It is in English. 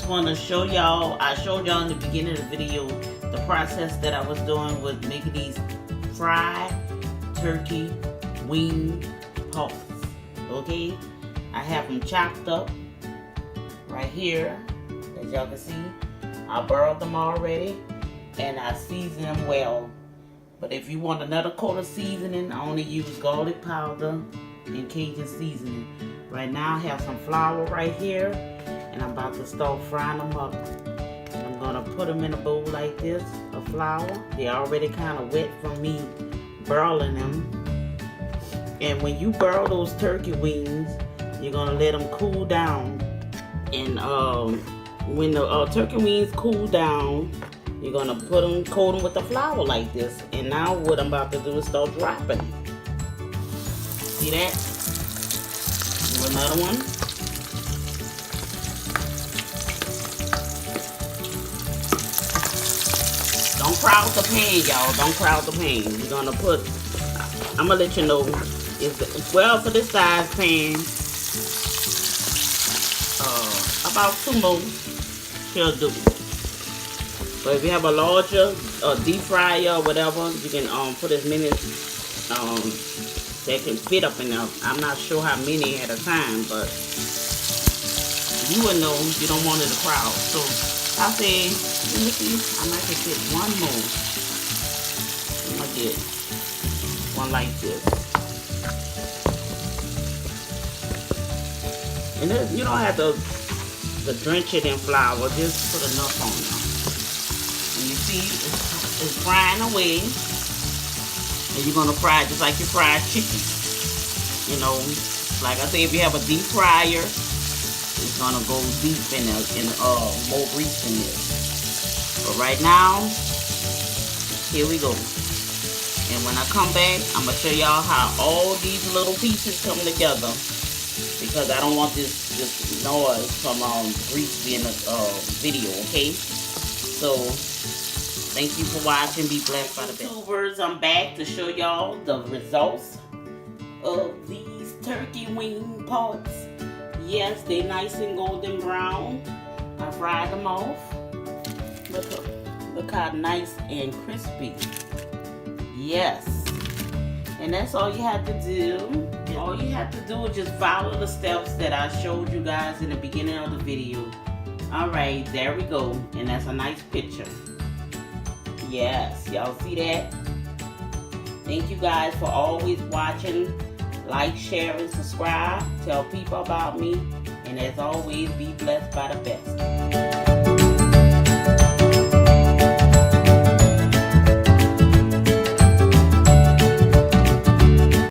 just want to show y'all, I showed y'all in the beginning of the video the process that I was doing with making these fried turkey wing pots. Okay, I have them chopped up right here, as y'all can see. I boiled them already and I seasoned them well. But if you want another coat of seasoning, I only use garlic powder and Cajun seasoning. Right now I have some flour right here, and I'm about to start frying them up. And I'm gonna put them in a bowl like this of flour. They're already kind of wet from me boiling them. And when you boil those turkey wings, you're gonna let them cool down. And when the turkey wings cool down, you're gonna coat them with the flour like this. And now what I'm about to do is start dropping. See that? Do another one. Don't crowd the pan, y'all. Don't crowd the pan. You're gonna put, I'm gonna let you know, well, for this size pan, about 2 more should do. But if you have a larger deep fryer or whatever, you can put as many that can fit up in there. I'm not sure how many at a time, but you would know you don't want it to crowd. So I say, let me see, I might just get one more. I'm gonna get one like this. And then you don't have to drench it in flour, just put enough on there. And you see, it's frying away. And you're gonna fry it just like you fry chicken. You know, like I say, if you have a deep fryer, it's gonna go deep in more grease in it. But right now, here we go. And when I come back, I'm gonna show y'all how all these little pieces come together, because I don't want this noise from grease being a video. Okay, so thank you for watching. Be blessed by the best. YouTubers, I'm back to show y'all the results of these turkey wing pots. Yes, they nice and golden brown. I fried them off. Look how nice and crispy. Yes. And that's all you have to do. All you have to do is just follow the steps that I showed you guys in the beginning of the video. Alright, there we go. And that's a nice picture. Yes, y'all see that? Thank you guys for always watching. Like, share, and subscribe. Tell people about me. And as always, be blessed by the best.